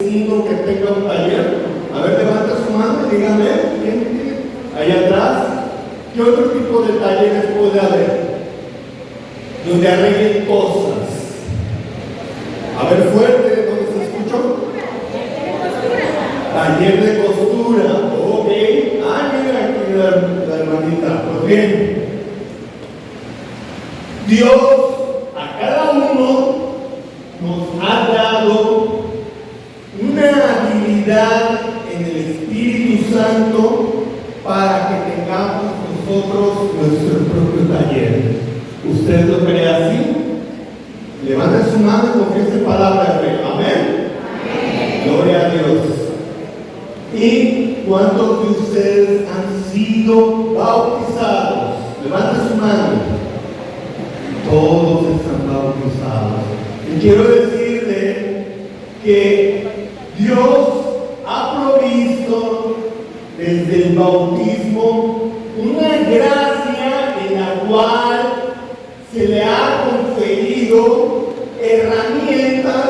vecino que tenga un taller? A ver, levanta su mano y dígame, ¿quién tiene? Allá atrás, ¿qué otro tipo de talleres puede haber? Donde arreglen cosas. A ver, fuerte, ¿dónde se escuchó? Taller de costura, ok. Ah, mira aquí la hermanita. Pues bien, Dios a cada uno nos ha dado una habilidad en el Espíritu Santo para que tengamos nosotros nuestro propio taller. ¿Usted lo cree así? Levante su mano y confiese palabra de fe. Amén. Amén. Gloria a Dios. ¿Y cuántos de ustedes han sido bautizados? Levante su mano. Todos están bautizados. Y quiero decirle que Dios ha provisto desde el bautismo una gracia en la cual se le ha conferido herramientas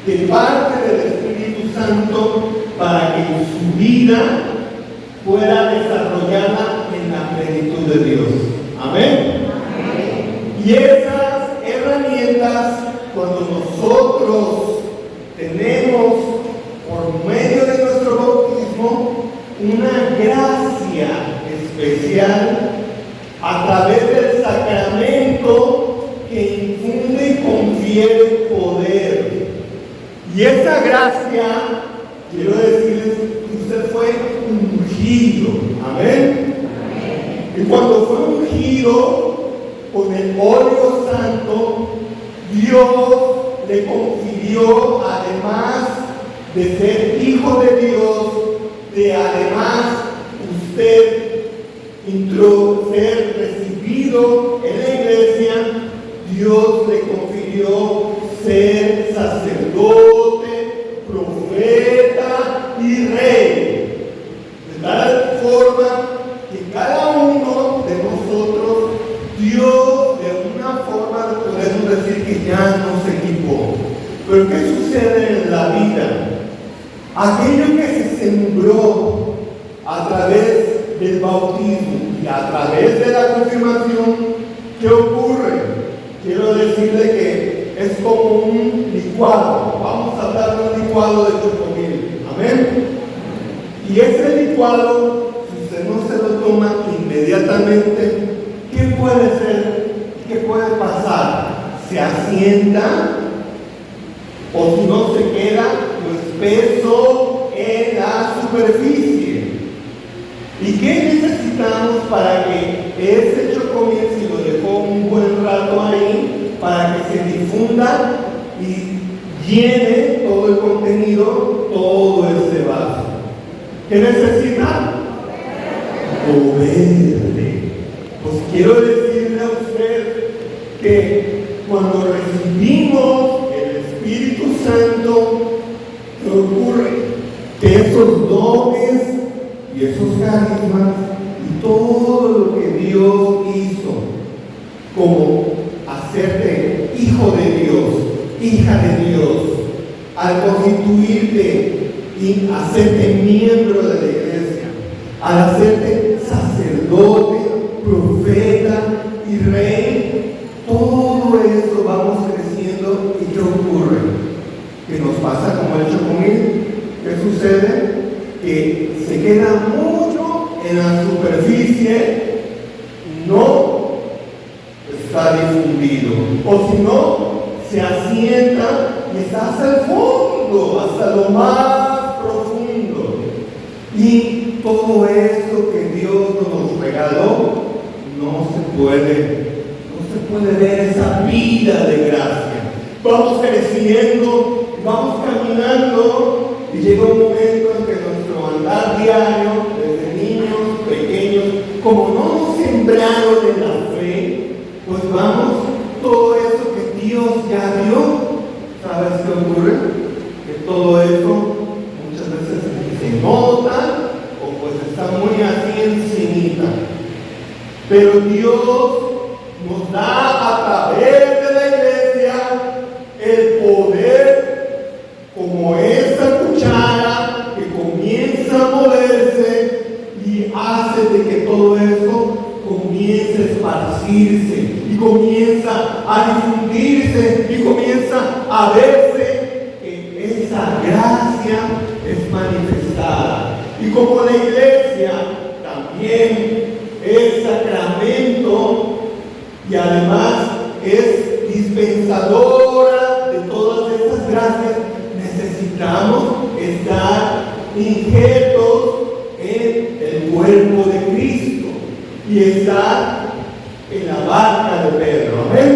de parte del Espíritu Santo para que su vida pueda desarrollarla en la plenitud de Dios. Amén. Y esas herramientas, cuando nosotros tenemos por medio de nuestro bautismo una gracia especial a través del sacramento que infunde y confiere poder. Y esa gracia, quiero decirles que usted fue ungido. Amén. Y cuando fue ungido con el óleo santo, Dios le confirió, además de ser hijo de Dios, de además usted ser recibido en la iglesia, Dios le confirió ser sacerdote, profeta y rey. De tal forma que cada uno de nosotros, Dios de una forma podemos decir que ya nos equipó. Pero ¿qué sucede en la vida? Aquello que se sembró a través del bautismo y a través de la confirmación, ¿qué ocurre? Quiero decirle que es como un licuado. Vamos a hablar de un licuado de chocomil. Amén. Y ese licuado, si usted no se lo toma inmediatamente, ¿qué puede ser? ¿Qué puede pasar? ¿Se asienta? O si no, se queda lo espeso en la superficie. ¿Y qué necesitamos para que ese chocomil, si lo dejó un buen rato ahí, para que se difunda y llene todo el contenido, todo ese vaso? ¿Qué necesita? Moverle. Pues quiero decirle a usted que cuando recibimos el Espíritu Santo, ¿qué ocurre? Que esos dones y esos carismas y todo lo que Dios hizo, como hacerte hijo de Dios, hija de Dios, al constituirte y hacerte miembro de la iglesia, al hacerte sacerdote, profeta y rey, todo eso vamos creciendo. ¿Y qué ocurre? Que nos pasa como el chocomil. ¿Qué sucede? Que se queda mucho en la superficie, no está difundido, o si no, se asienta y está hasta el fondo, hasta lo más profundo. Y todo eso que Dios nos regaló, no se puede ver esa vida de gracia. Vamos creciendo, vamos caminando, y llega un momento en que nuestro andar diario, desde niños, pequeños, como no nos sembraron en la fe, pues vamos, todo eso que Dios ya dio, ¿sabes qué ocurre? Que todo eso muchas veces se nota, o pues está muy así encimita. Pero Dios nos da a través de la iglesia el poder, como es esa cuchara que comienza a moverse y hace de que todo eso comience a esparcirse y comienza a difundirse y comienza a verse que esa gracia es manifestada. Y como la iglesia también es sacramento y además es dispensadora de todas estas gracias, necesitamos estar injertos en el cuerpo de Cristo y estar en la barca de Pedro. ¿Amén?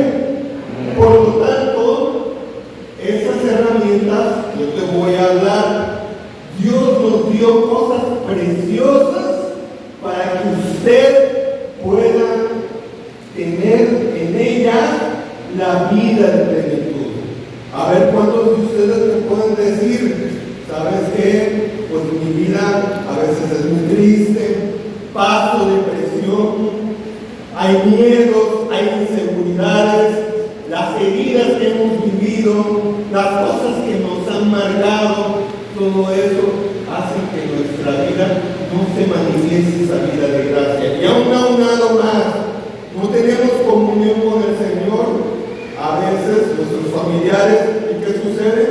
Por lo tanto, esas herramientas yo te voy a hablar. Dios nos dio cosas preciosas para que usted pueda tener en ella la vida de plenitud. A ver cuántos de ustedes me pueden decir, ¿sabes qué? Pues mi vida a veces es muy triste, paso depresión, hay miedos, hay inseguridades, las heridas que hemos vivido, las cosas que nos han marcado, todo eso hace que nuestra vida no se manifieste esa vida de gracia. Y aunado más, no tenemos comunión con el Señor, a veces nuestros familiares, ¿y qué sucede?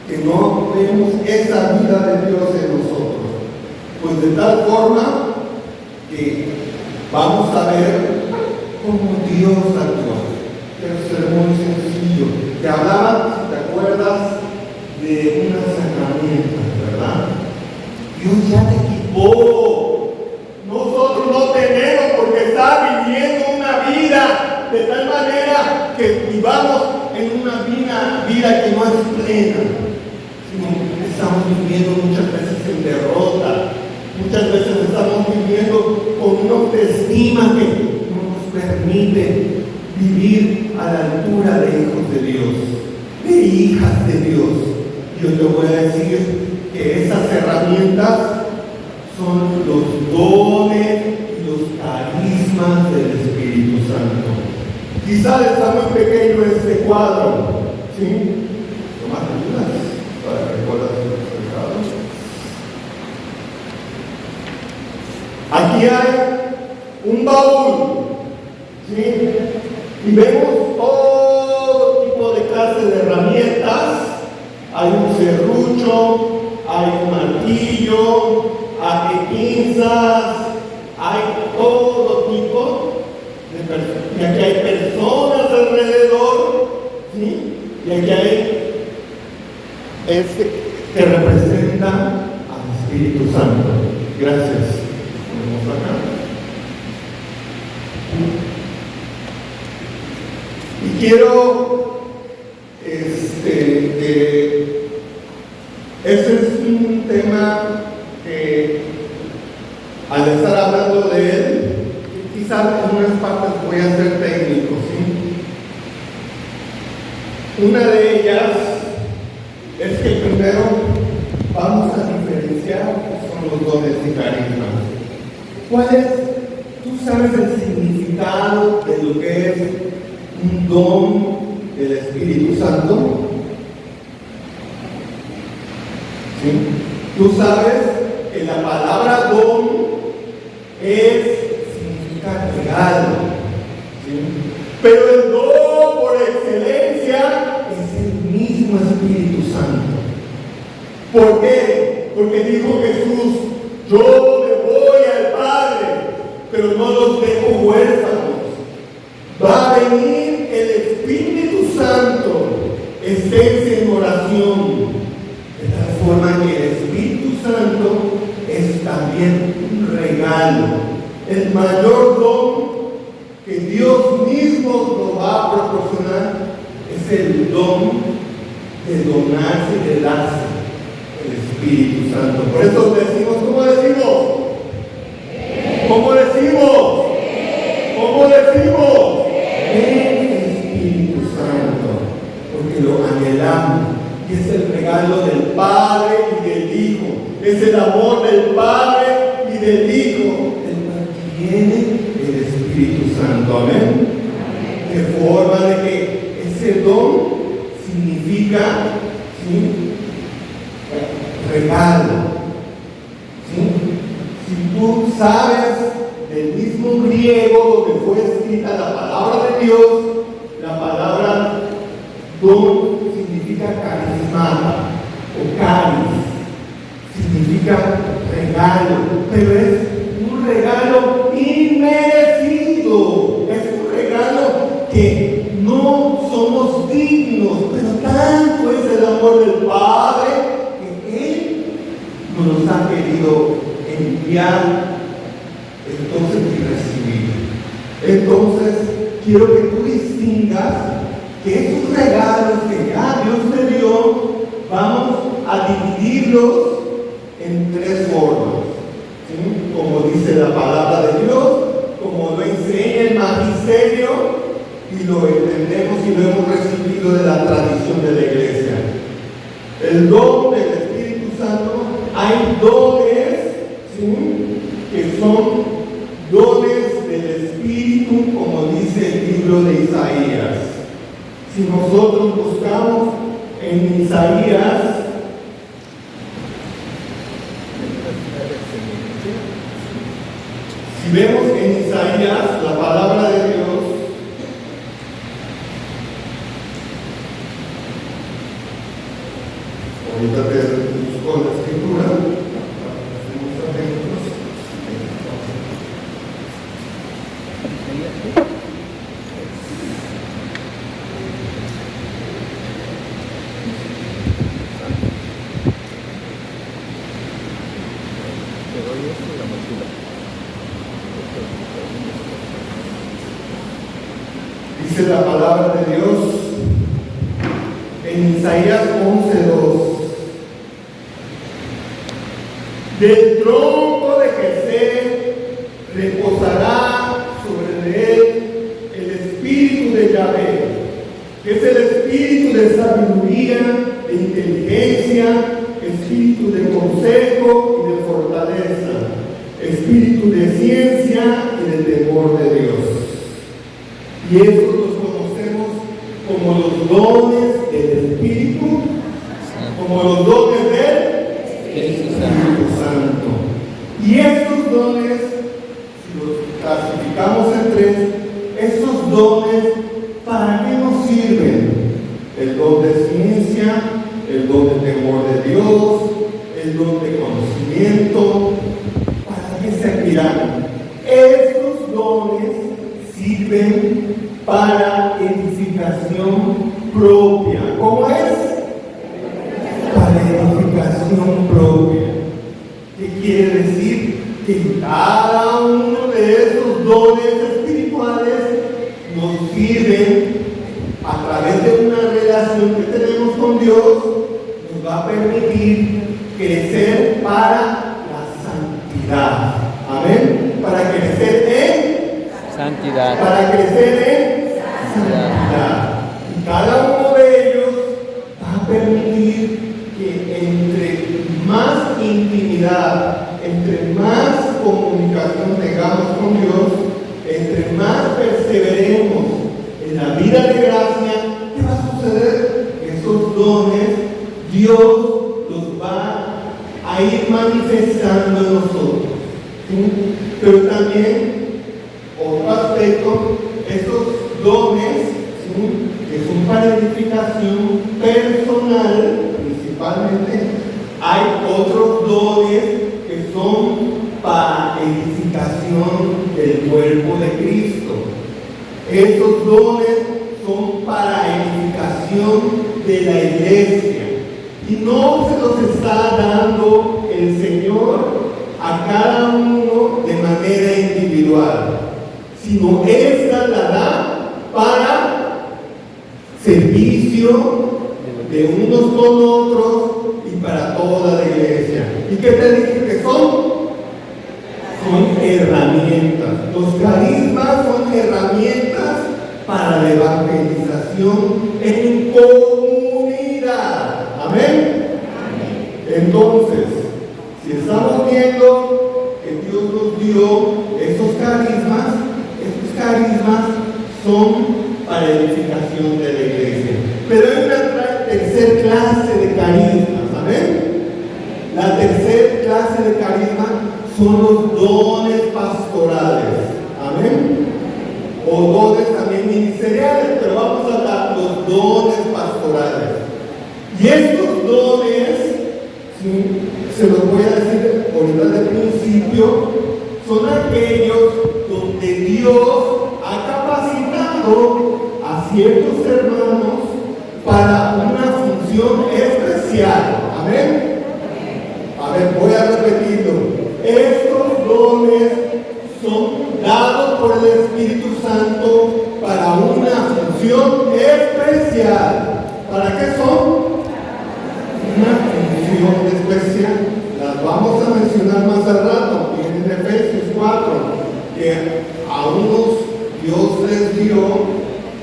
Que no vemos esa vida de Dios en nosotros. Pues de tal forma que vamos a ver cómo Dios actúa. Quiero ser muy sencillo. Te hablaba, si te acuerdas, de unas herramientas, ¿verdad? Dios ya te equipó. Nosotros no tenemos porque estar viviendo una vida de tal manera que vivamos en una vida que no es plena. Estamos viviendo muchas veces en derrota, muchas veces estamos viviendo con una autoestima que no nos permite vivir a la altura de hijos de Dios, de hijas de Dios. Yo te voy a decir que esas herramientas son los dones y los carismas del Espíritu Santo. Quizás está muy pequeño este cuadro, ¿sí? Tomás, ayudas para que recuerdas los pecados. Aquí hay un baúl, ¿sí? Y vemos todo tipo de clases de herramientas. Hay un serrucho, hay un martillo, hay pinzas, hay todo tipo de personas. Y aquí hay personas alrededor, ¿sí? Y aquí hay que representa al Espíritu Santo. Gracias. Ponemos acá. Y quiero ese es un tema que al estar hablando de él, quizás en unas partes voy a ser técnico, ¿sí? Una de ellas es que primero vamos a diferenciar qué son los dones y carismas. ¿Cuál es? ¿Tú sabes el significado de lo que es un don del Espíritu Santo? ¿Sí? Tú sabes que la palabra don significa regalo, ¿sí? Pero el don por excelencia es el mismo Espíritu Santo. ¿Por qué? Porque dijo Jesús: yo me voy al Padre, pero no los dejo huérfanos. Va a venir el Espíritu Santo, esténse en oración. De tal forma que el Espíritu Santo es también un regalo. El mayor don que Dios mismo nos va a proporcionar es el don de donarse y de darse el Espíritu Santo. Por eso decimos, ¿cómo decimos? ¿Cómo decimos? ¿Cómo decimos? El Espíritu Santo, porque lo anhelamos. Y es el regalo del Padre y del Hijo. Es el amor del Padre y del Hijo, el cual tiene el Espíritu Santo. Amén. De forma de que ese don significa, ¿sí?, regalo. ¿Sí? Si tú sabes del mismo griego donde fue escrita la palabra de Dios, la palabra don significa carismata o caris, significa regalo, pero es un regalo inmerecido, es un regalo que no somos dignos, pero tanto es el amor del Padre que Él nos ha querido enviar, entonces y recibir. Entonces quiero que tú distingas que esos regalos que ya Dios te dio, vamos a dividirlos en tres formas, ¿sí? Como dice la palabra de Dios, como lo enseña el magisterio y lo entendemos y lo hemos recibido de la tradición de la iglesia. El don del Espíritu Santo, hay dones, ¿sí?, que son dones del Espíritu, como dice el libro de Isaías. Si nosotros buscamos en Isaías, si vemos en Isaías la palabra de Dios, ahorita te busco la escritura. Dice la palabra de Dios en Isaías 11:2: del tronco de Jesé reposará sobre él el espíritu de Yahvé, que es el espíritu de sabiduría, de inteligencia, espíritu de consejo y de fortaleza, espíritu de ciencia y de temor de Dios. Y estos los conocemos como los dones del Espíritu, como los dones del Espíritu Santo. Y estos dones, si los clasificamos en tres, estos dones, ¿para qué nos sirven? El don de ciencia, el don de temor de Dios, el don de conocimiento. ¿Para qué servirán? Estos dones sirven para edificación propia. ¿Cómo es? Para edificación propia. ¿Qué quiere decir? Que cada uno de esos dones espirituales nos sirven a través de una relación que tenemos con Dios, nos va a permitir crecer para la santidad. Amén. Para crecer en santidad. Para crecer en santidad. Y cada uno de ellos va a permitir que entre más intimidad, entre más comunicación tengamos con Dios, entre más perseveremos en la vida de gracia, ¿qué va a suceder? Esos dones Dios los va a ir manifestando en nosotros. ¿Sí? Pero también otro aspecto, estos dones, ¿sí?, que son para edificación personal, principalmente, hay otros dones que son para edificación del cuerpo de Cristo. Estos dones son para edificación de la iglesia. Y no se los está dando el Señor a cada uno de manera individual, sino esta la da para servicio de unos con otros y para toda la iglesia. ¿Y qué te dije que son? Son herramientas. Los carismas son herramientas para la evangelización en comunidad. Amén. Entonces, si estamos viendo que Dios nos dio esos carismas son para edificación de la iglesia. Pero hay una tercera clase de carismas, ¿amén? ¿sí? Se los voy a decir ahorita de principio, son aquellos donde Dios ha capacitado a ciertos hermanos para una función especial. Amén. A ver, voy a repetirlo. Estos dones son dados por el Espíritu Santo para una función especial. ¿Para qué son? Una función especial. Las vamos a mencionar más al rato. En Efesios 4, que a unos Dios les dio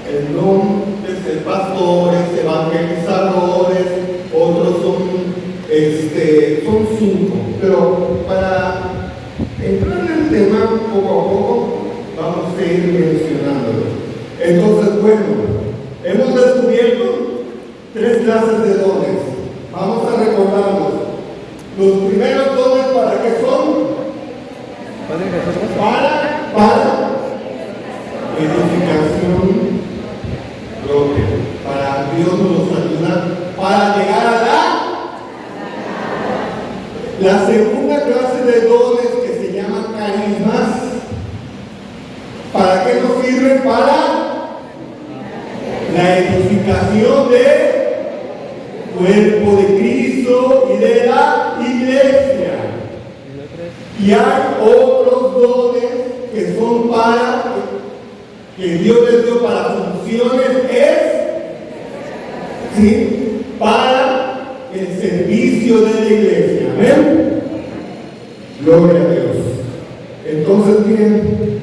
el don de ser pastores, evangelizadores, otros son 5. Pero para entrar en el tema poco a poco, vamos a ir mencionándolo. Entonces, bueno, hemos descubierto 3 clases de dones. Vamos a recordarlos. Los primeros dones, ¿para qué son? Para edificación propia. Para Dios nos ayuda para llegar a la segunda clase de dones, que se llaman carismas. ¿Para qué nos sirven? Para la edificación del cuerpo de Cristo y de la iglesia. Y hay otros dones que son que Dios les dio para funciones, para el servicio de la iglesia. Amén. Gloria a Dios. Entonces, bien,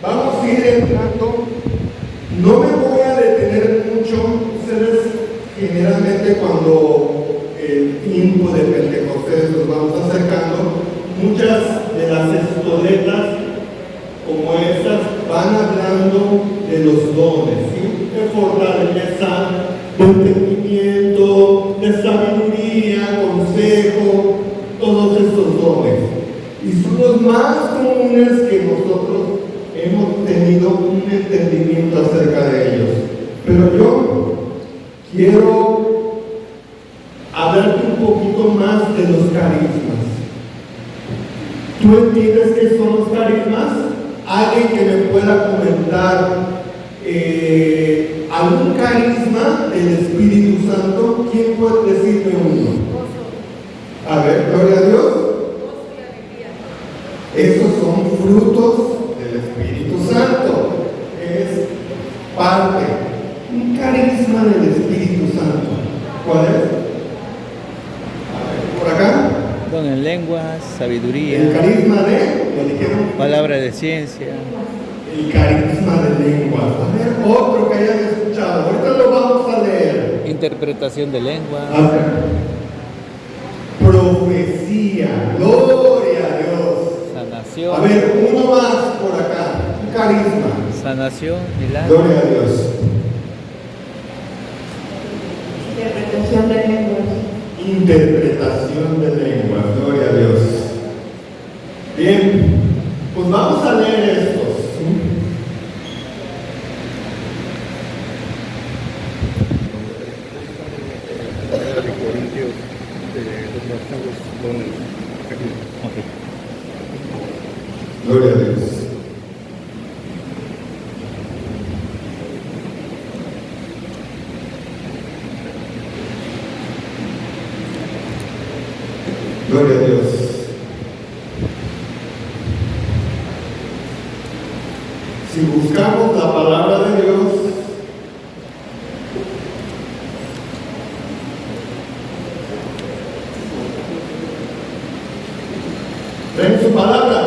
vamos a ir entrando. No me voy a detener mucho. Ustedes generalmente cuando el tiempo de Pentecostés nos vamos acercando, muchas de las estoletas como estas van hablando de los dones, ¿sí? De fortaleza, de entendimiento, de sabiduría, consejo, todos estos dones. Y son los más comunes que nosotros hemos tenido un entendimiento acerca de ellos. Pero yo quiero hablarte un poquito más de los carismas. ¿Tú entiendes qué son los carismas? Alguien que me pueda comentar algún carisma del Espíritu Santo. ¿Quién puede decirme uno? A ver, gloria a Dios. Esos son frutos del Espíritu Santo. Es parte, un carisma del Espíritu Santo. ¿Cuál es? A ver, por acá. Don en lenguas, sabiduría. El carisma ¿lo dijeron? Palabra de ciencia. El carisma de lenguas. A ver, otro que hayan escuchado. Ahorita lo vamos a leer. Interpretación de lenguas. A ver. Profecía. Gloria a Dios. Sanación. A ver, uno más por acá. Un carisma. Sanación, milagro. Gloria a Dios. Interpretación de lenguas. Interpretación de lenguas. Gloria a Dios. Bien, pues vamos a leer estos. Gloria a Dios. Gloria a Dios. Si buscamos la palabra de Dios, ¿ven su palabra?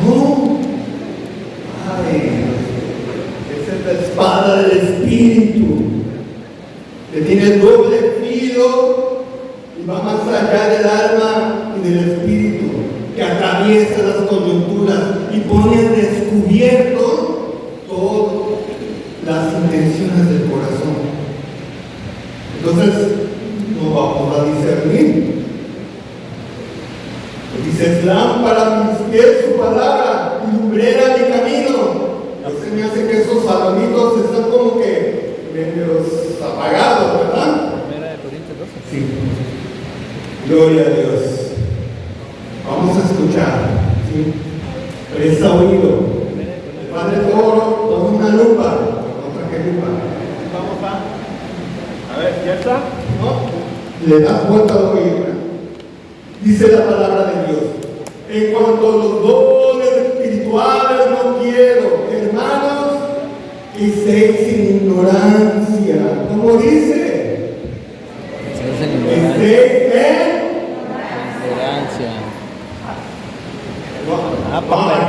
No. Ay, esa es la espada del Espíritu, que tiene doble filo y va más allá del alma y del espíritu, que atraviesa las coyunturas y pone al descubierto todas las intenciones del corazón. Entonces, no vamos a discernir. Dice, es lámpara a mis pies su palabra y lumbrera mi camino. Ya se me hace que esos salonitos están como que medios apagados, ¿verdad? 1 Corintios 12. Sí. Gloria a Dios. Vamos a escuchar. ¿Sí? Presta oído. El Padre Toro, toma una lupa. ¿Otra qué lupa? Vamos a ver, ¿ya está? ¿No? Le das vuelta al oído. Dice la palabra de Dios. En cuanto a los dones espirituales no quiero, hermanos, que estéis sin ignorancia. ¿Cómo dice? Estás en Estéis en ignorancia.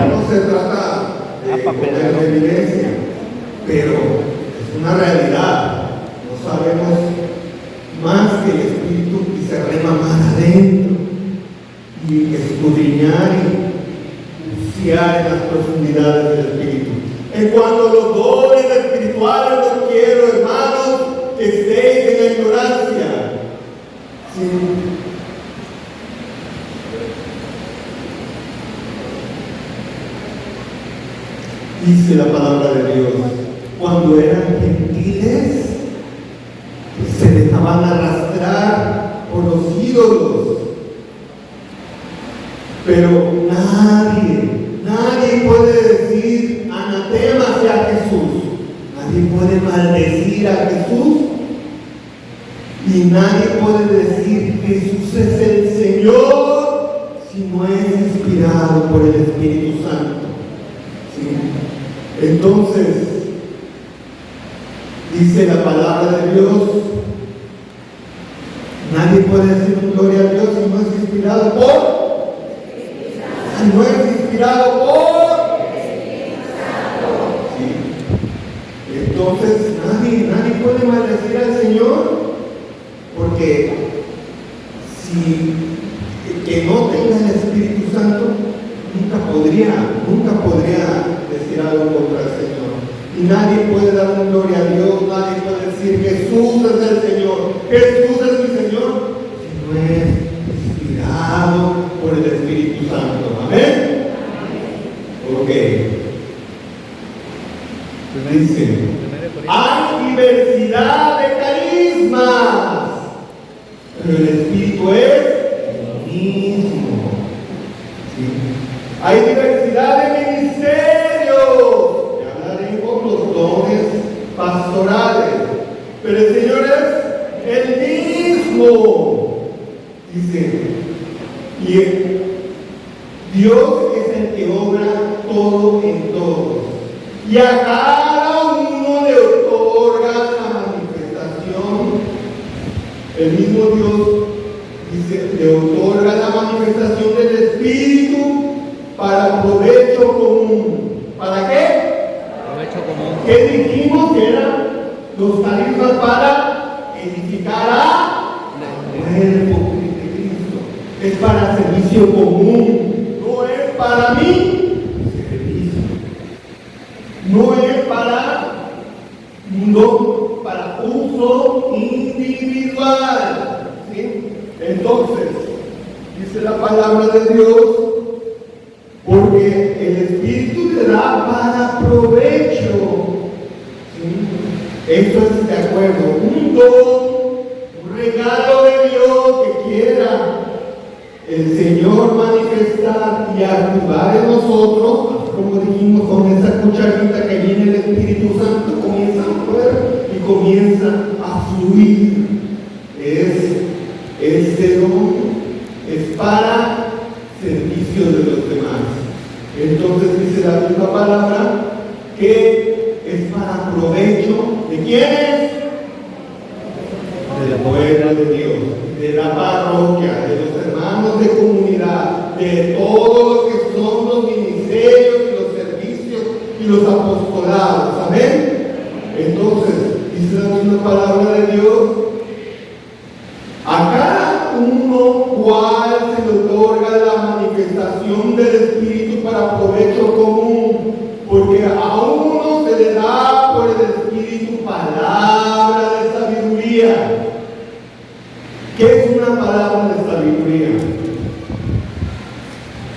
no se trata de poner en evidencia, pero es una realidad. No sabemos más que el Espíritu y se rema más adentro y escudriñar y bucear en las profundidades del Espíritu. En cuanto a los dones espirituales, no quiero, hermanos, que estéis en la ignorancia. Sí. Dice la palabra de Dios, cuando eran gentiles, se dejaban arrastrar por los ídolos. Pero nadie puede decir anatema hacia Jesús. Nadie puede maldecir a Jesús. Y nadie puede decir Jesús es el Señor si no es inspirado por el Espíritu Santo. ¿Sí? Entonces, dice la palabra de Dios, nadie puede decir gloria a Dios si no es inspirado por sí. Entonces nadie puede maldecir al Señor, porque si que no tenga el Espíritu Santo nunca podría decir algo contra el Señor. Y nadie puede dar una gloria a Dios, nadie puede decir Jesús es el Señor, Jesús es mi Señor, si no es inspirado por el Espíritu Santo. Amén. Ok. Dice, hay diversidad de carismas, pero el Espíritu es el mismo. ¿Sí? Hay diversidad de ministerios. Ya hablaremos los dones pastorales, pero el Señor es el mismo. Dice, y Dios es el que obra todo en todos, y a cada uno le otorga la manifestación. El mismo Dios dice, le otorga la manifestación del Espíritu para provecho común. ¿Para qué? Provecho común. ¿Qué dijimos que eran los carismas para edificar al cuerpo de Cristo? Es para servicio común, no es para mí servicio, no es para uso individual. ¿Sí? Entonces, dice la palabra de Dios, porque el Espíritu le da para provecho. ¿Sí? Esto es de acuerdo, un don, un regalo de Dios que quiera el Señor manifestar y activar en nosotros, como dijimos, con esa cucharita que viene el Espíritu Santo, comienza a mover y comienza a fluir. Este don es para servicio de los demás. Entonces dice la misma palabra que es para provecho de quiénes, del pueblo de Dios, de la parroquia, de los hermanos de comunidad, de todos los que son los ministerios y los servicios y los apostolados. Amén. Entonces dice la misma palabra de Dios, a cada uno cual se le otorga la manifestación del Espíritu para provecho común, porque a uno se le da por el Espíritu palabra de sabiduría. ¿Qué es una palabra de sabiduría?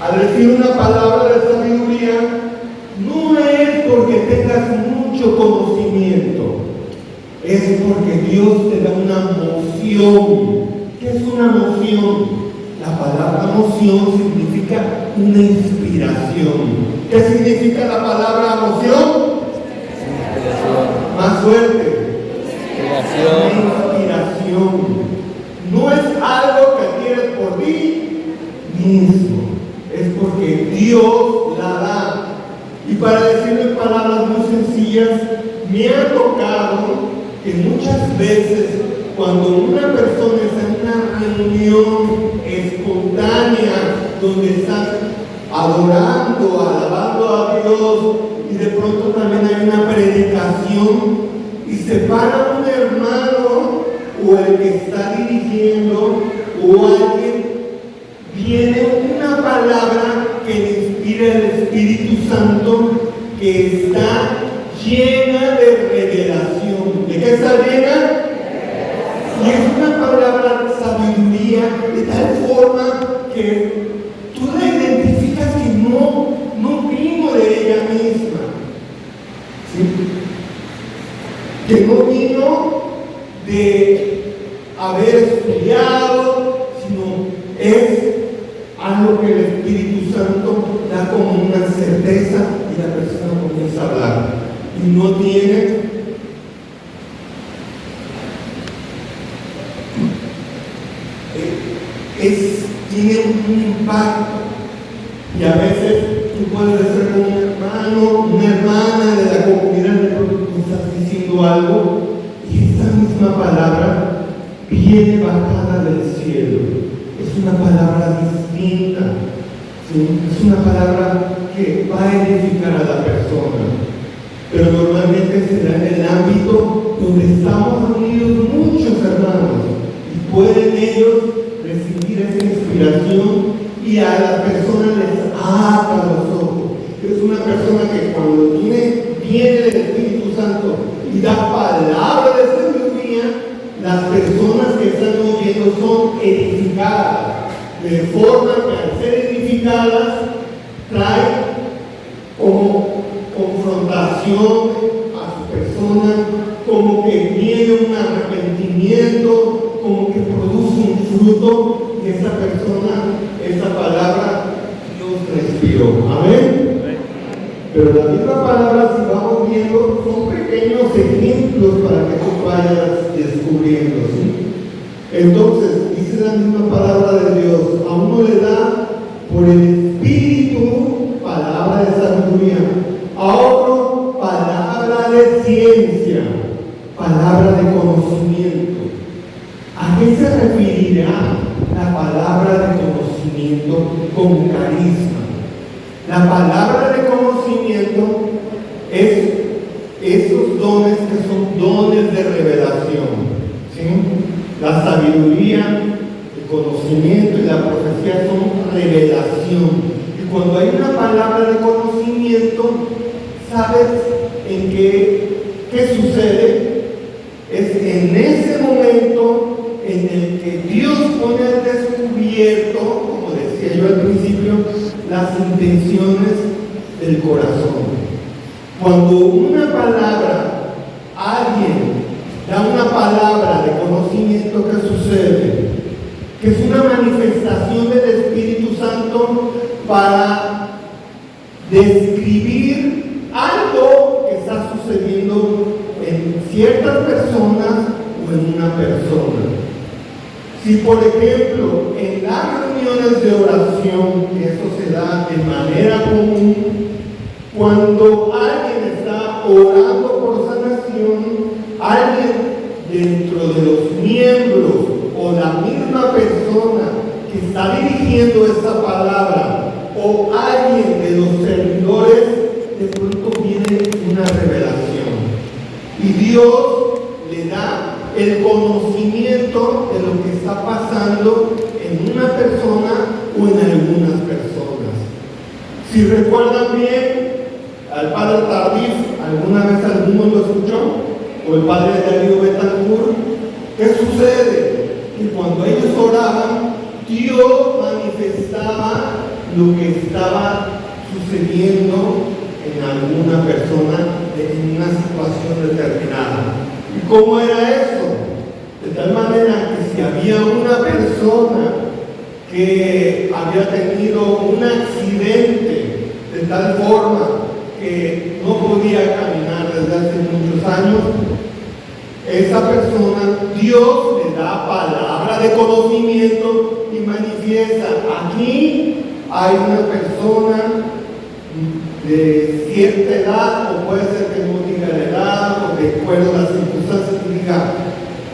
Al decir una palabra de sabiduría, no es porque tengas mucho conocimiento, es porque Dios te da una moción una moción. La palabra moción significa una inspiración. ¿Qué significa la palabra moción? Inspiración. Más fuerte. Inspiración. Una inspiración. No es algo que adquieres por ti mismo, es porque Dios la da. Y para decirle palabras muy sencillas, me ha tocado que muchas veces cuando una persona está en una reunión espontánea donde están adorando, alabando a Dios, y de pronto también hay una predicación y se para un hermano o el que está dirigiendo o alguien, viene una palabra que le inspira el Espíritu Santo, que está llena de revelación. ¿De qué está llena? Y es una palabra sabiduría de tal forma que tú la identificas que no vino de ella misma, ¿sí? Que no vino de haber estudiado, sino es algo que el Espíritu Santo da como una certeza y la persona comienza a hablar. Y no tiene tiene un impacto. Y a veces tú puedes ser con un hermano, una hermana de la comunidad, de pronto tú estás diciendo algo y esa misma palabra viene bajada del cielo. Es una palabra distinta, ¿sí? Es una palabra que va a edificar a la persona. Pero normalmente se da en el ámbito donde estamos reunidos muchos hermanos y pueden ellos recibir esa inspiración y a las personas les abra los ojos. Es una persona que cuando viene del Espíritu Santo y da palabra de sabiduría, las personas que están oyendo son edificadas, de forma que al ser edificadas trae como confrontación a su persona, como que viene un arrepentimiento, como que produce un fruto, y esa persona, esa palabra, Dios respiró. Amén. Pero la misma palabra, si vamos viendo, son pequeños ejemplos para que tú vayas descubriendo, ¿sí? Entonces, dice la misma palabra de Dios, a uno le da por el Espíritu palabra de sabiduría, a otro palabra de ciencia, palabra de conocimiento. ¿A qué se referirá la palabra de conocimiento con carisma? La palabra de conocimiento es esos dones que son dones de revelación, ¿sí? La sabiduría, el conocimiento y la profecía son revelación. Y cuando hay una palabra de conocimiento, ¿sabes en qué sucede? Es en ese momento en el que Dios pone al descubierto, como decía yo al principio, las intenciones del corazón. Cuando una palabra, alguien da una palabra de conocimiento, ¿qué sucede? Que es una manifestación del Espíritu Santo para describir algo que está sucediendo en ciertas personas o en una persona. Si por ejemplo en las reuniones de oración, que eso se da de manera común, cuando alguien está orando por sanación, alguien dentro de los miembros o la misma persona que está dirigiendo esa palabra o alguien de los servidores, de pronto viene una revelación y Dios le da el conocimiento de lo que está pasando en una persona o en algunas personas. Si recuerdan bien al padre Tardif, ¿alguna vez alguno lo escuchó? O el padre Darío Betancourt. ¿Qué sucede? Que cuando ellos oraban, Dios manifestaba lo que estaba sucediendo en alguna persona en una situación determinada. ¿Y cómo era eso? De tal manera que si había una persona que había tenido un accidente de tal forma que no podía caminar desde hace muchos años, esa persona, Dios le da palabra de conocimiento y manifiesta: aquí hay una persona de cierta edad, o puede ser que no diga la edad, o de acuerdo a las circunstancias, que diga: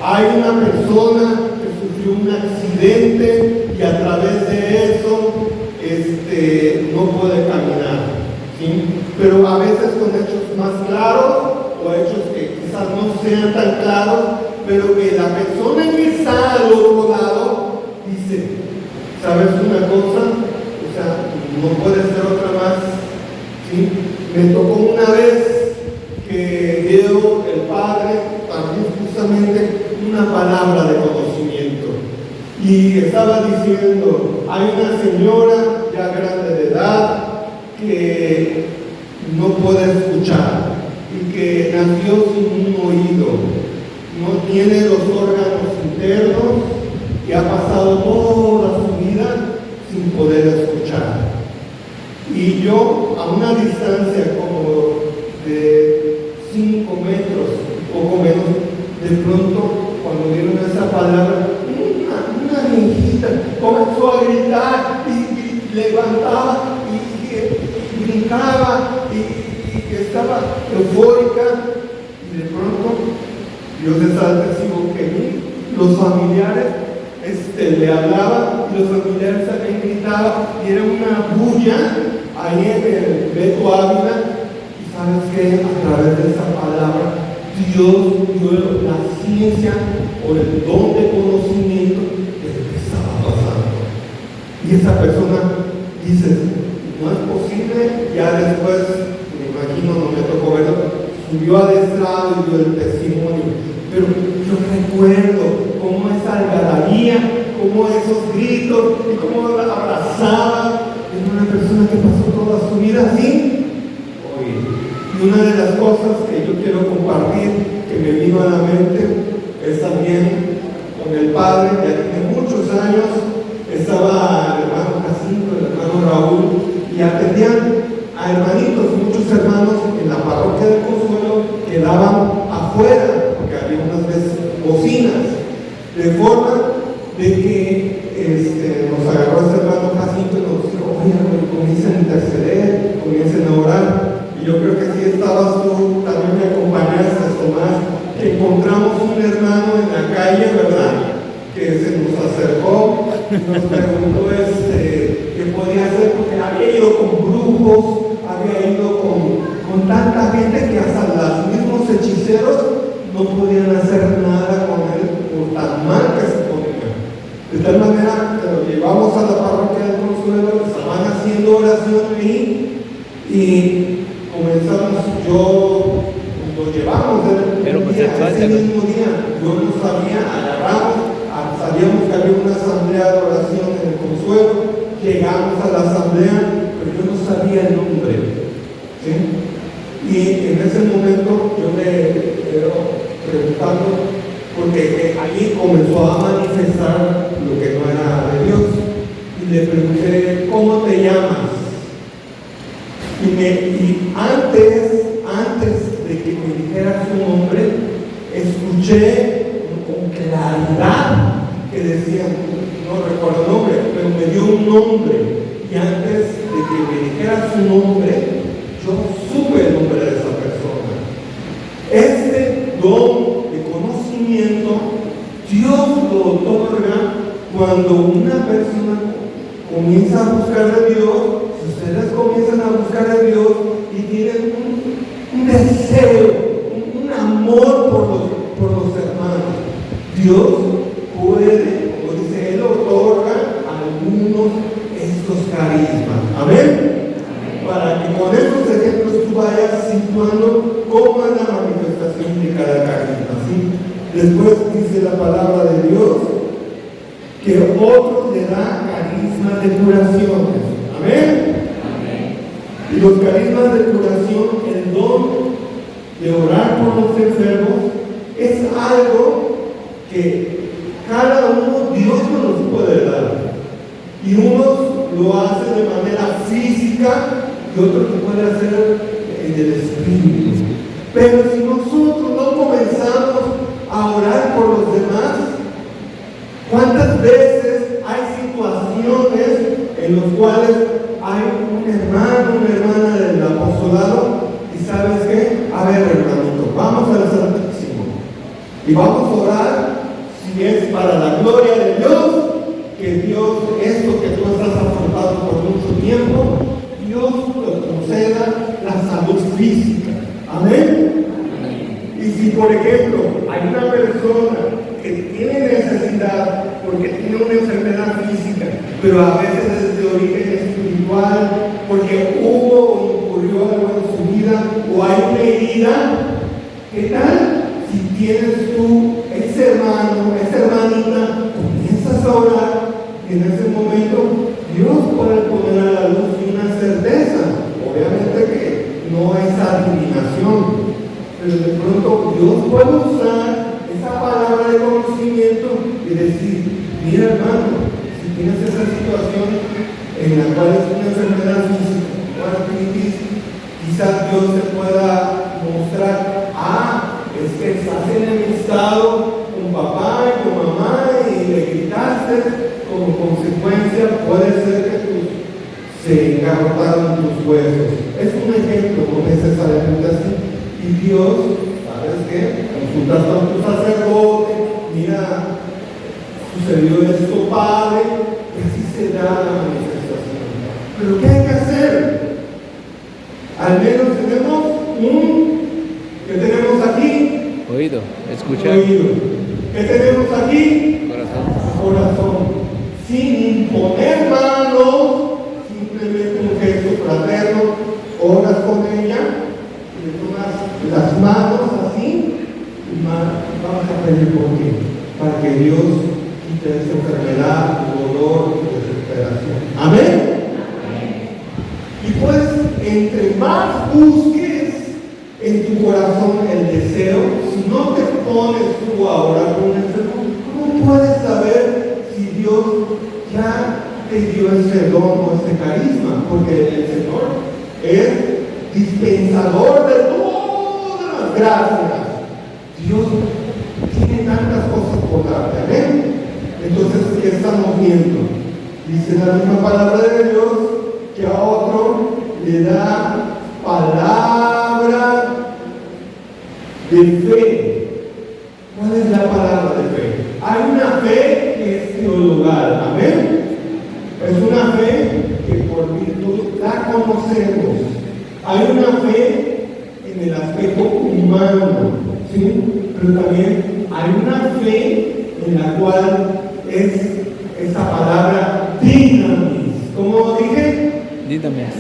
hay una persona que sufrió un accidente y a través de eso no puede caminar, ¿sí? Pero a veces con hechos más claros, o hechos que quizás no sean tan claros, pero que la persona que está al otro lado dice: ¿sabes una cosa? O sea, no puede ser otra más, ¿sí? Me tocó una vez que dio el Padre también justamente una palabra de conocimiento, y estaba diciendo: hay una señora ya grande de edad que no puede escuchar y que nació sin un oído, no tiene los órganos internos y ha pasado toda su vida sin poder escuchar. Y yo, a una distancia como de 5 metros, poco menos, de pronto, cuando dieron esa palabra, una viejita comenzó a gritar y levantaba y brincaba y estaba eufórica, y de pronto Dios estaba testigo que los familiares le hablaban, y los familiares también gritaban, y era una bulla ahí en el Beto Ávila. Y sabes que a través de esa palabra Dios dio la ciencia o el don de conocimiento de lo que estaba pasando. Y esa persona dice: no es posible. Ya después, me imagino, no me tocó verlo, subió al estrado y dio el testimonio. Pero yo recuerdo cómo esa algarabía, cómo esos gritos y cómo la abrazaba. Es una persona que pasó toda su vida así. Y una de las cosas que yo quiero compartir, que me vino a la mente, es también con el Padre. Ya tiene muchos años, estaba el hermano Jacinto, el hermano Raúl, y atendían a hermanitos, muchos hermanos en la parroquia del Consuelo quedaban afuera, porque había unas veces bocinas, de forma de que nos agarró ese hermano Jacinto y nos dijo: oye, comiencen a interceder, comiencen a orar. Y yo creo que sí estabas tú, también me acompañaste, Tomás, que encontramos un hermano en la calle, ¿verdad?, que se nos acercó y nos preguntó qué podía hacer, porque había ido con brujos, había ido con tanta gente que hasta los mismos hechiceros no podían hacer nada con él por tan mal que se ponía. De tal manera que lo llevamos a la parroquia del Consuelo, estaban haciendo oración ahí, y comenzamos, lo llevamos ese mismo día, yo no sabía, agarramos, sabíamos que había una asamblea de oración en el Consuelo, llegamos a la asamblea, pero yo no sabía el nombre, ¿sí? Y en ese momento yo me quedo preguntando, porque allí comenzó a manifestar lo que no era de Dios, y le pregunté: ¿cómo te llamas? Y antes de que me dijera su nombre, escuché con claridad que decía, no recuerdo el nombre, pero me dio un nombre. Y antes de que me dijera su nombre, yo supe el nombre de esa persona. Este don de conocimiento, Dios lo otorga cuando una persona comienza a buscar de Dios. Si ustedes comienzan a buscar a Dios y tienen un deseo, un amor por los hermanos, Dios puede, como dice, Él otorga a algunos estos carismas. ¿Amén? Para que con estos ejemplos tú vayas situando cómo es la manifestación de cada carisma, ¿sí? Después dice la palabra de Dios que otros le da carismas de curaciones. ¿Amén? Y los carismas de curación, el don de orar por los enfermos, es algo que Cada uno Dios nos los puede dar. Y unos lo hacen de manera física y otros lo pueden hacer en el espíritu. Pero si nosotros no comenzamos a orar por los demás, ¿cuántas veces hay situaciones en las cuales hay un hermano, una hermana del apostolado y sabes qué? A ver, hermanito, vamos al Santísimo y vamos a orar si es para la gloria de Dios, que Dios, esto que tú estás afrontando por mucho tiempo, Dios te conceda la salud física. Amén. Y si por ejemplo hay una persona que tiene necesidad porque tiene una enfermedad física, pero a veces es de origen espiritual, porque hubo o ocurrió algo en su vida, o hay una herida, ¿qué tal si tienes tú ese hermano, esa hermanita, comienzas a orar y en ese momento Dios puede poner a la luz una certeza? Obviamente que no es adivinación, pero de pronto Dios puede usar esa palabra de conocimiento y decir, mira hermano, si tienes esa situación en la cual es una enfermedad física o artritis, quizás Dios te pueda mostrar, es que estás enemistado con papá y con mamá y le gritaste, como consecuencia puede ser que se engarrotaron tus huesos. Es un ejemplo, no necesariamente así. Y Dios, ¿sabes qué? Consultas con tu sacerdote, mira, sucedió esto, Padre, y así se da la manifestación. Pero ¿qué hay que hacer? Al menos tenemos ¿qué tenemos aquí? Oído, escuchar. Oído. ¿Qué tenemos aquí? Corazón. Corazón. Sin imponer manos, simplemente un gesto fraterno, oras con ella, le tomas las manos así, y vamos a pedir por ti, para que Dios quite esa enfermedad, dolor y desesperación. Amén. Y pues, entre más busques en tu corazón el deseo, si no te pones tú a orar con un enfermo, ¿cómo puedes saber si Dios ya te dio ese don o ese carisma? Porque el Señor es dispensador de todas las gracias. Dios tiene tantas cosas por darte. Amén. Entonces, ¿qué estamos viendo? Dice la misma palabra de Dios que a otro le da palabra de fe. ¿Cuál es la palabra de fe? Hay una fe que es teologal. Amén. Es una fe que por virtud la conocemos. Hay una fe en el aspecto humano, ¿sí? Pero también hay una fe en la cual es esa palabra dinamis. ¿Cómo dije? Dinamis.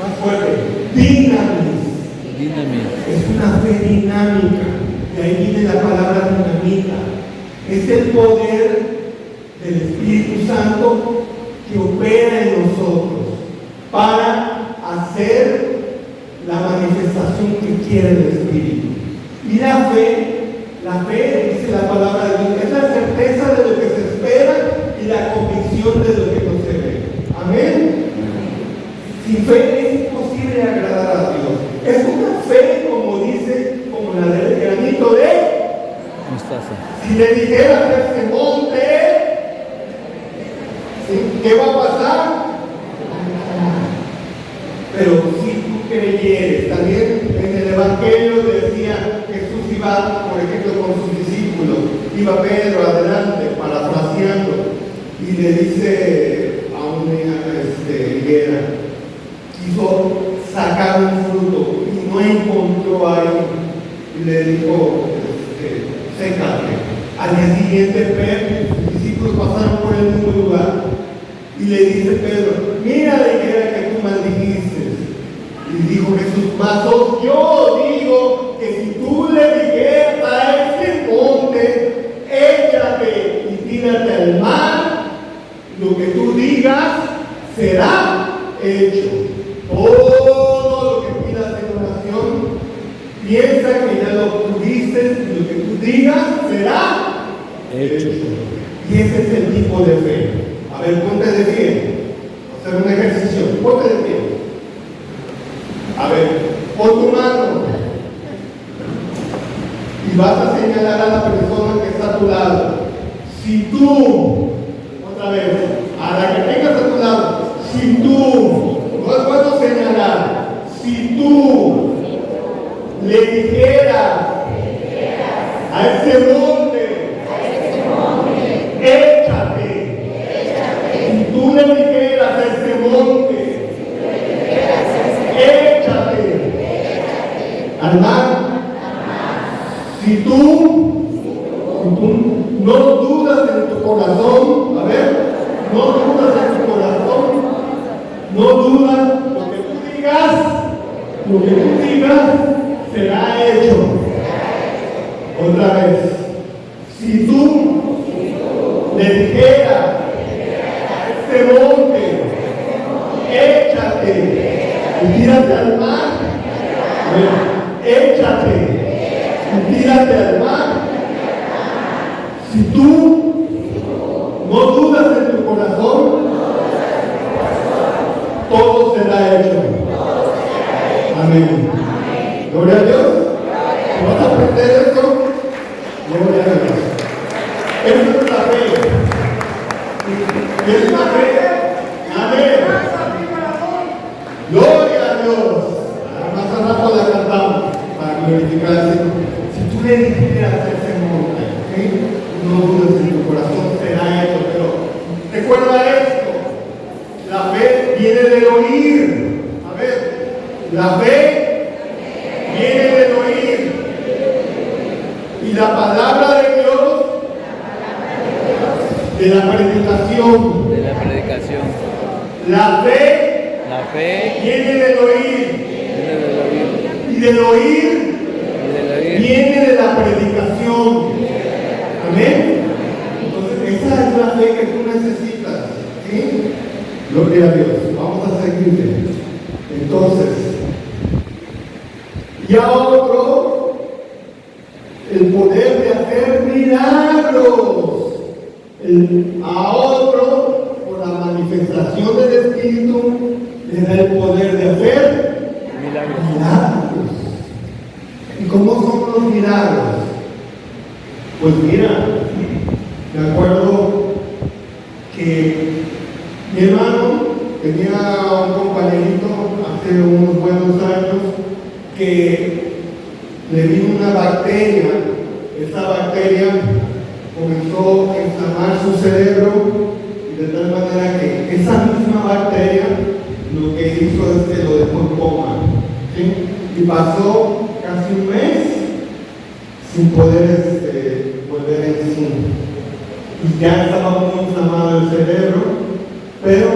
Más fuerte. Dinamis. Dinamis. Es una fe dinámica. De ahí viene la palabra dinamita. Es el poder del Espíritu Santo que opera en nosotros para hacer la manifestación que quiere el Espíritu. Y la fe, dice la palabra de Dios, es la certeza de lo que se espera y la convicción de lo que no se ve. Amén. Sin fe es imposible agradar a Dios. Es una fe, como dice, como la del granito de Mostaza. si le dijeras a este monte, ¿sí? ¿Qué va a pasar? Pero si tú creyeres, también en el Evangelio decía Jesús iba, por ejemplo, con sus discípulos, iba Pedro adelante, parafraseando, y le dice a una higuera, quiso sacar un fruto y no encontró ahí, y le dijo, sécate. Al día siguiente Pedro, sus discípulos pasaron por el mismo lugar, y le dice Pedro, mira la higuera que tú maldijiste. Y dijo Jesús, mas yo digo que si tú le dijeras a este monte, échate y tírate al mar, lo que tú digas será hecho. Todo lo que pidas en oración, piensa que ya lo obtuviste y lo que tú digas será Hecho. Y ese es el tipo de fe. A ver, ponte de pie. Hacer un ejercicio. Ponte de pie. A ver, pon tu mano. Y vas a señalar a la persona que está a tu lado. Si tú, otra vez, a la que tengas a tu lado, si tú, no es bueno señalar, si tú le dijeras a ese monte, échate. Si tú le dijeras a ese monte, échate al mar. Si tú no dudas en tu corazón, a ver, no dudas en tu corazón, no dudas, lo que tú digas será hecho. Otra vez, si tú le dijeras a este monte, échate y tírate al mar, a ver, échate y tírate al mar. Si tú no dudas en tu corazón, todo será hecho. Amén. Gloria a Dios. ¿Vas a aprender esto? Gloria a Dios. Esa es la fe. Es la fe. Amén. Gloria a Dios. Más al rato la cantamos para glorificar al Señor. Si tú le dijeras a ese monte, ¿sí? No dudes en tu corazón, será hecho. Pero recuerda esto: la fe viene del oír. A ver, la fe viene del oír. Y la palabra de Dios, de la predicación. De la predicación. La fe viene del oír. Y del oír viene de la predicación. Amén. Entonces, esa es la fe que tú necesitas. ¿Sí? Gloria a Dios. Vamos a seguirle. Entonces, y a otro, el poder de hacer milagros. A otro, por la manifestación del Espíritu, le da el poder de hacer milagros. ¿Y cómo son los milagros? Pues mira, me acuerdo que mi hermano tenía un compañerito hace unos buenos años que le vino una bacteria. Esa bacteria comenzó a inflamar su cerebro y de tal manera que esa misma bacteria lo que hizo es que lo dejó en coma, ¿sí? Y pasó casi un mes sin poder volver en sí. Y ya estaba muy inflamado el cerebro, pero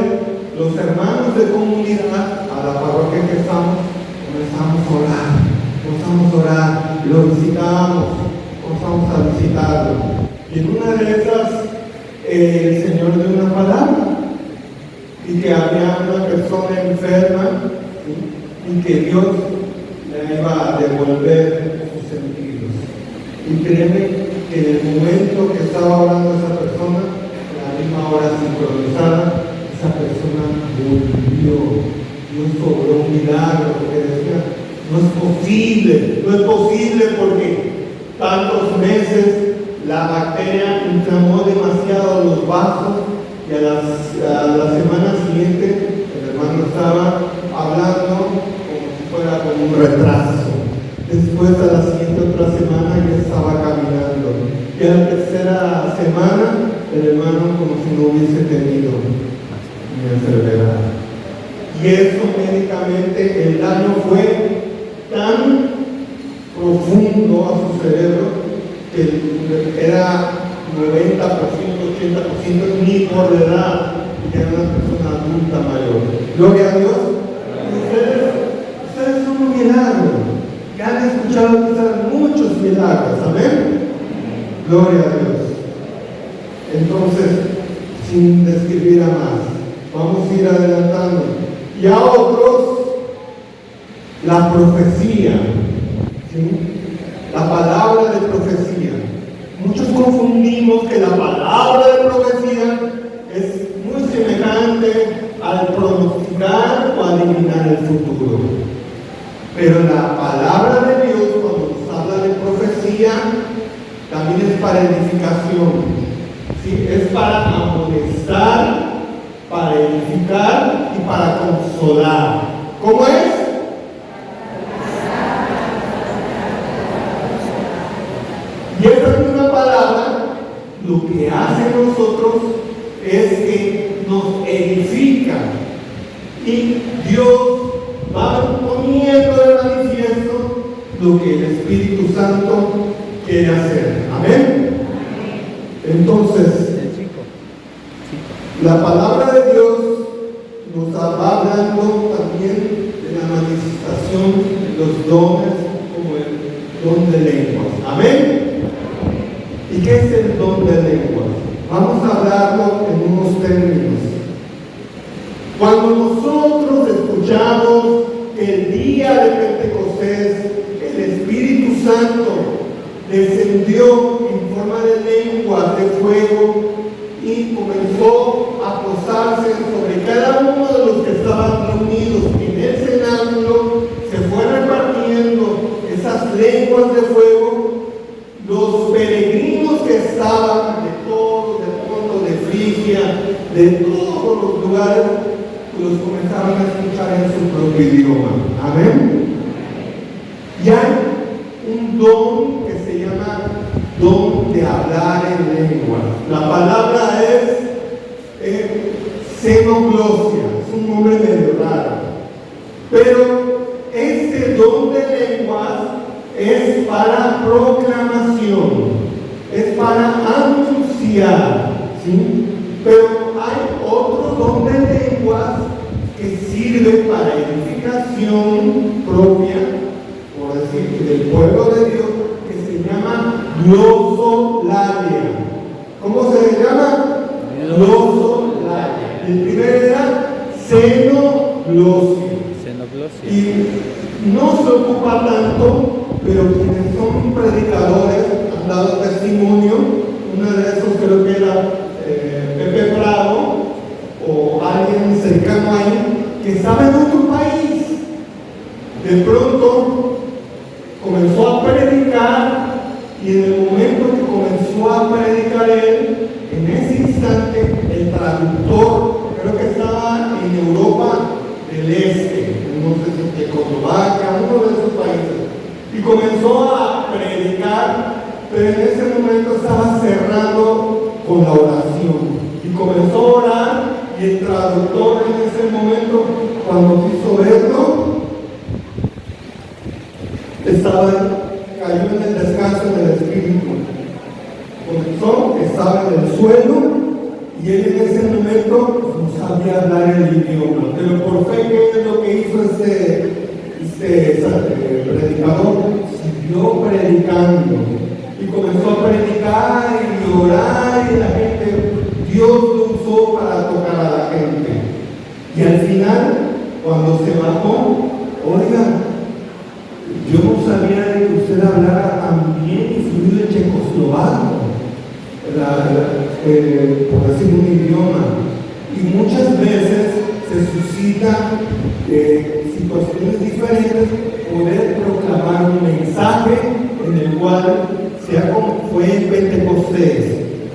los hermanos de comunidad, a la parroquia que estamos, comenzamos a orar, lo visitamos, comenzamos a visitarlo. Y en una de esas, el Señor dio una palabra, y que había una persona enferma, ¿sí? Y que Dios le iba a devolver sus sentidos. Y créeme que en el momento que estaba orando esa persona, en la misma hora sincronizada, esa persona volvió. Dios obró un milagro, porque decía, no es posible porque tantos meses la bacteria inflamó demasiado los vasos y a la semana siguiente el hermano estaba hablando como si fuera con un retraso. Después a la siguiente otra semana ya estaba caminando. Y a la tercera semana el hermano como si no hubiese tenido una enfermedad. Y eso médicamente el daño fue tan profundo a su cerebro que era 90%, 80%, ni por la edad, y era una persona adulta mayor. Gloria a Dios. Ustedes son un milagro. Ya han escuchado quizás muchos milagros. Amén. Gloria a Dios. Entonces, sin describir a más, vamos a ir adelantando. Y a otros, la profecía, ¿sí? La palabra de profecía. Muchos confundimos que la palabra de profecía es muy semejante al pronosticar o adivinar el futuro. Pero la palabra de Dios, cuando nos habla de profecía, también es para edificación. ¿Sí? Es para amonestar, para edificar y para consolar. ¿Cómo es? Y esa misma palabra lo que hace en nosotros es que nos edifica. Y Dios va poniendo de manifiesto lo que el Espíritu Santo quiere hacer. Amén. Entonces, la palabra de Dios nos va hablando también de la manifestación de los dones, como el don de lenguas. Amén. ¿Y qué es el don de lenguas? Vamos a hablarlo en unos términos. Cuando nosotros escuchamos que el día de Pentecostés el Espíritu Santo descendió en forma de lenguas de fuego y comenzó a posarse sobre cada uno de los que estaban reunidos en el cenáculo, se fue repartiendo esas lenguas de fuego. Los peregrinos que estaban de todo, de Ponto, de Frigia, de todos los lugares, los comenzaron a escuchar en su propio idioma. Amén. Y hay un don que se llama don de hablar en lengua. La palabra es xenoglosia, es un nombre medio raro. Pero este don de lenguas es para proclamación, es para anunciar, ¿sí? Pero hay otro don de lenguas que sirve para edificación propia, por decir, del pueblo de Dios, que se llama glosolalia. ¿Cómo se llama? Glosolalia. El primero era xenoglosia. Y no se ocupa tanto, pero quienes son predicadores han dado testimonio. Uno de esos creo que era Pepe Prado o alguien cercano a él que sabe de otro país. De pronto comenzó a predicar y en el momento que comenzó a predicar él, en ese instante el traductor, creo que estaba en Europa del Este, no sé si Checoslovaquia, uno de esos países, y comenzó a predicar, pero en ese momento estaba cerrando con la oración y comenzó a orar, y el traductor en ese momento, cuando quiso verlo, cayó en el descanso del Espíritu. Comenzó, estaba en el suelo, y él en ese momento no sabía hablar el idioma, pero por fe, ¿qué es lo que hizo este predicador? Siguió predicando y comenzó a predicar y orar, y la gente, Dios lo usó para tocar a la gente. Y al final, cuando se bajó, oiga, yo no sabía de que usted hablara tan bien y fluido en checoslovaco, por decir un idioma. Y muchas veces se suscitan situaciones diferentes, poder proclamar un mensaje en el cual sea como fue en Pentecostés.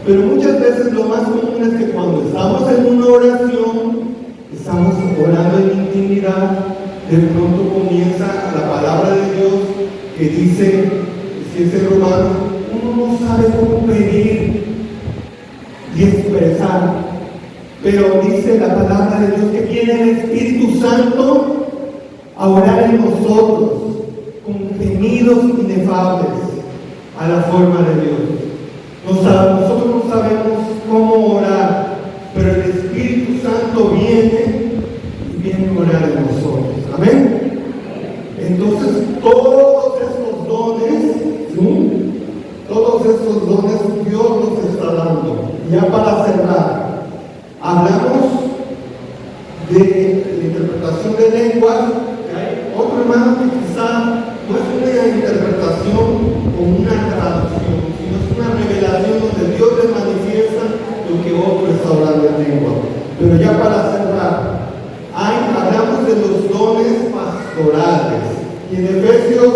Pero muchas veces lo más común es que cuando estamos en una oración, estamos orando en intimidad, de pronto comienza la palabra de Dios que dice, si es el romano, uno no sabe cómo pedir y expresar, pero dice la palabra de Dios que viene el Espíritu Santo a orar en nosotros con gemidos inefables a la forma de Dios. Nosotros no sabemos cómo orar, pero el Espíritu Santo viene a orar en nosotros. Amén. Entonces todos estos dones, ¿sí? Todos estos dones Dios nos está dando. Ya para cerrar, hablamos de la interpretación de lenguas. Hay otro hermano que quizá no es una interpretación o una traducción, sino es una revelación ya para cerrar, hablamos de los dones pastorales. Y en Efesios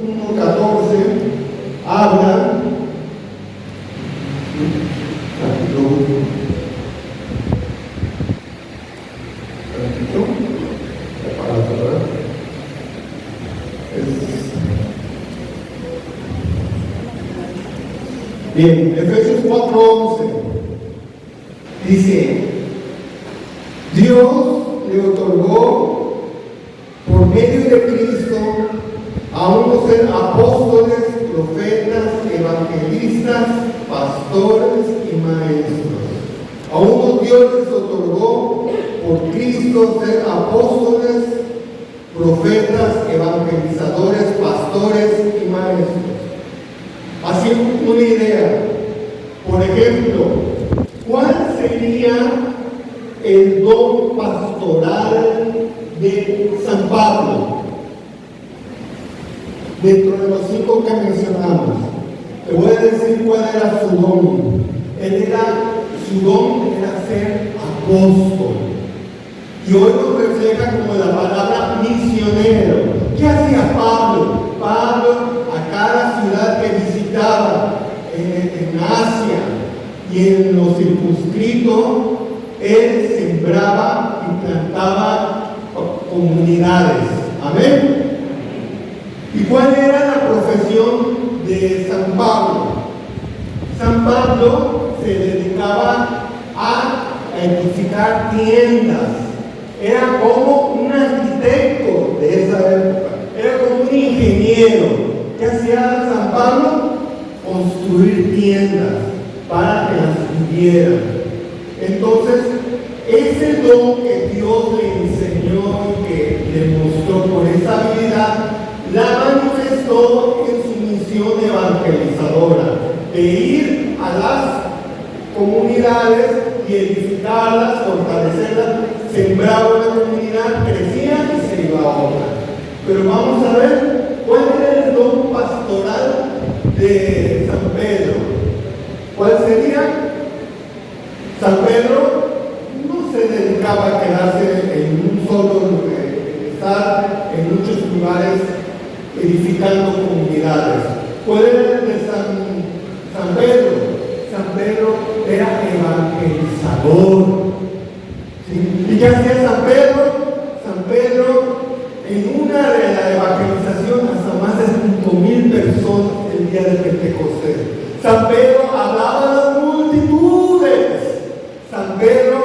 1:14 habla, bien, Efesios 4:11 dice: Dios le otorgó por medio de Cristo a unos ser apóstoles, profetas, evangelistas, pastores y maestros. A unos Dios les otorgó por Cristo ser apóstoles, profetas, evangelizadores, pastores y maestros. Así una idea. Por ejemplo, ¿cuál sería el don pastoral de San Pablo? Dentro de los 5 que mencionamos, te voy a decir cuál era su don. Su don era ser apóstol. Y hoy nos refleja como la palabra misionero. ¿Qué hacía Pablo? Pablo, a cada ciudad que visitaba en Asia y en los circunscritos, él sembraba y plantaba comunidades. Amén. ¿Y cuál era la profesión de San Pablo? San Pablo se dedicaba a edificar tiendas. Era como un arquitecto de esa época. Era como un ingeniero. ¿Qué hacía San Pablo? Construir tiendas para que las vivieran. Entonces, ese don que Dios le enseñó y que le mostró por esa habilidad, la manifestó en su misión evangelizadora, de ir a las comunidades y edificarlas, fortalecerlas. Sembraba una comunidad, crecía y se iba a otra. Pero vamos a ver cuál era el don pastoral de San Pedro. ¿Cuál sería? San Pedro no se dedicaba a quedarse en un solo lugar, estar en muchos lugares edificando comunidades. ¿Cuál era el de San Pedro? San Pedro era evangelizador. ¿Sí? ¿Y qué hacía San Pedro? San Pedro, en una de la evangelización, hasta más de 5,000 personas el día de Pentecostés. San Pedro hablaba a las multitudes. San Pedro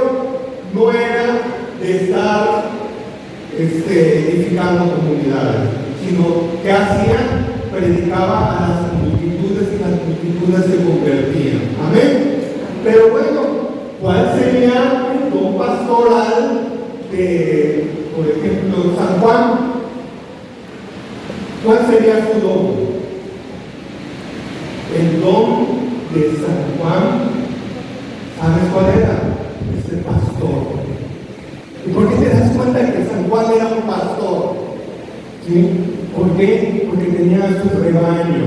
no era de estar edificando comunidades, sino que hacía, predicaba a las multitudes y las multitudes se convertían. Amén. Pero bueno, ¿cuál sería el don pastoral de, por ejemplo, San Juan? ¿Cuál sería su don? El don de San Juan, ¿sabes cuál era? Es el pastor. ¿Y por qué te das cuenta que San Juan era un pastor? ¿Sí? ¿Por qué? Porque tenía su rebaño.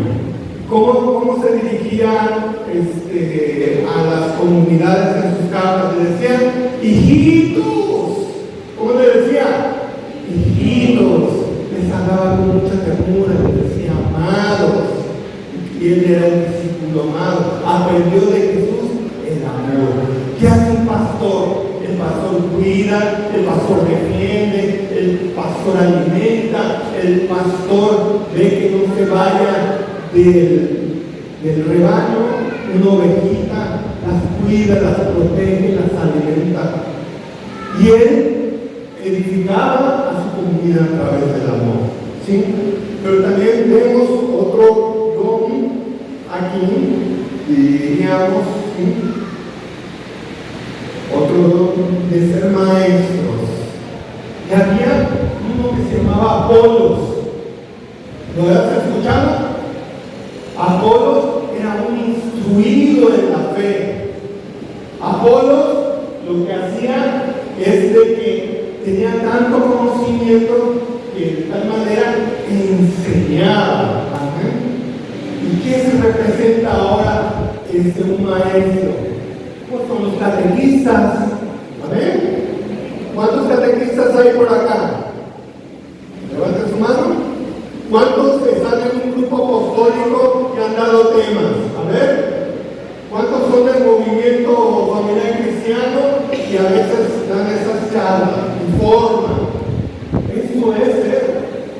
¿Cómo se dirigía a las comunidades en sus cartas? Le decían, hijitos. ¿Cómo le decía? Hijitos. Les hablaba con mucha ternura, les decía, amados. Y él era un discípulo amado. Aprendió de Jesús el amor. ¿Qué hace un pastor? El pastor cuida, el pastor defiende, el pastor alimenta, el pastor ve que no se vaya del rebaño una ovejita, las cuida, las protege, las alimenta. Y él edificaba a su comunidad a través del amor. ¿Sí? Pero también vemos otro don aquí, diríamos, ¿sí? Otro don de ser maestros. Y había uno que se llamaba Apolos. ¿Lo has escuchado? Apolos era un instruido en la fe. Apolos lo que hacía es de que tenía tanto conocimiento que de tal manera enseñaba. ¿Y qué se representa ahora un maestro? Pues son los catequistas. Amén. ¿Cuántos catequistas hay por acá? Levanten su mano. ¿Cuántos están en un grupo apostólico que han dado temas? A ver. ¿Cuántos son del movimiento familiar cristiano y a veces dan esas charlas, informan? Eso es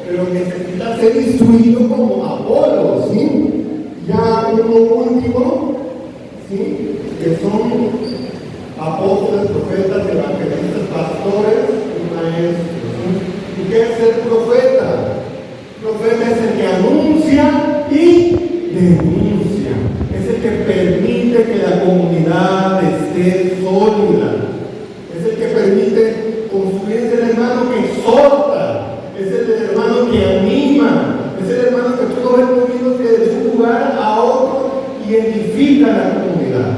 pero necesita ser instruido como Apolo, ¿sí? Ya uno último, ¿sí? Que son apóstoles, profetas, evangelistas, pastores y maestros, ¿sí? ¿Y qué es ser profeta? Profeta es el que anuncia y denuncia. Es el que permite que la comunidad esté sólida. Es el que permite construir, es el hermano que exhorta, es el hermano que anima, es el hermano que tú lo ves moviéndose de un lugar a otro y edifica la comunidad.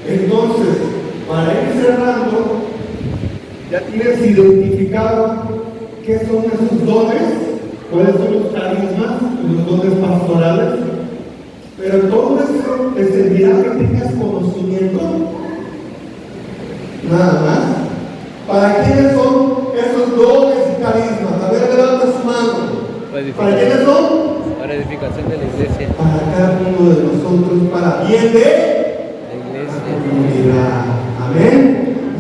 Entonces, para ir cerrando, ya tienes identificado qué son esos dones, cuáles son los carismas y los dones pastorales. Pero todo eso te servirá que tengas conocimiento, nada más. ¿Para quiénes son esos dones y carismas? A ver, levanta su mano. ¿Para quiénes son? Para edificación de la iglesia. Para cada uno de nosotros, para bien de la comunidad. Amén.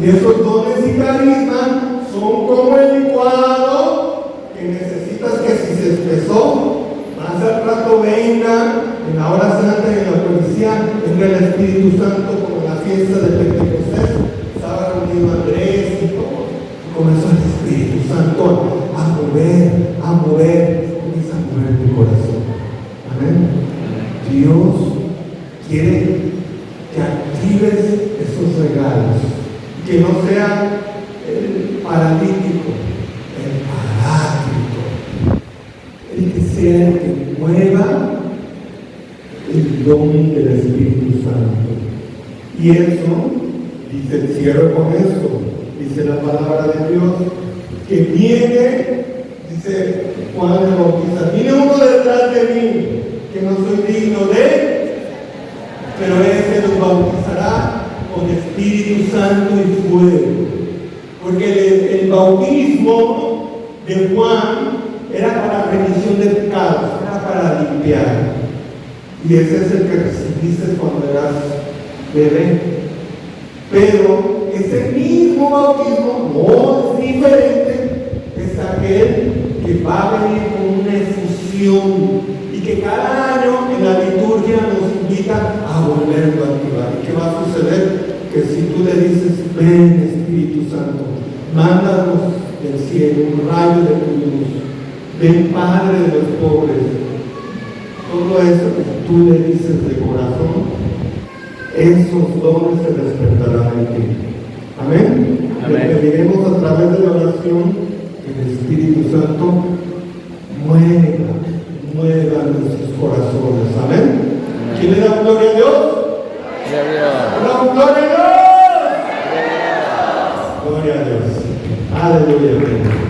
Y esos dones y carismas son como el licuado que necesitas que si se espesó, más al rato venga, en la hora santa y en la Eucaristía, venga el Espíritu Santo como en la fiesta de Pentecostés. Estaba reunido Andrés y todo. Comenzó el Espíritu Santo a mover tu corazón. Amén. Dios quiere que actives esos regalos, que no sea el paralítico, el paráclito, el que sea el que mueva el don del Espíritu Santo. Y eso, dice, cierro con esto, dice la palabra de Dios, que viene, dice Juan el Bautista, viene uno detrás de mí, que no soy digno de, pero ese los bautizará con Espíritu Santo y fuego. Porque el bautismo de Juan era para remisión de pecados, era para limpiar. Y ese es el que recibiste cuando eras bebé. Pero ese mismo bautismo no es diferente, es aquel que va a venir con una efusión y que cada año en la liturgia nos invita a volverlo a activar. ¿Y qué va a suceder? Que si tú le dices, ven Espíritu Santo, mándanos del cielo un rayo de tu luz, ven Padre de los pobres, todo eso que tú le dices de corazón, esos dones se despertarán en ti. Amén. Le pediremos a través de la oración que el Espíritu Santo mueva nuestros corazones. Amén. ¿Quién le da gloria a Dios? ¡Gloria a Dios! Gloria a Dios. Aleluya.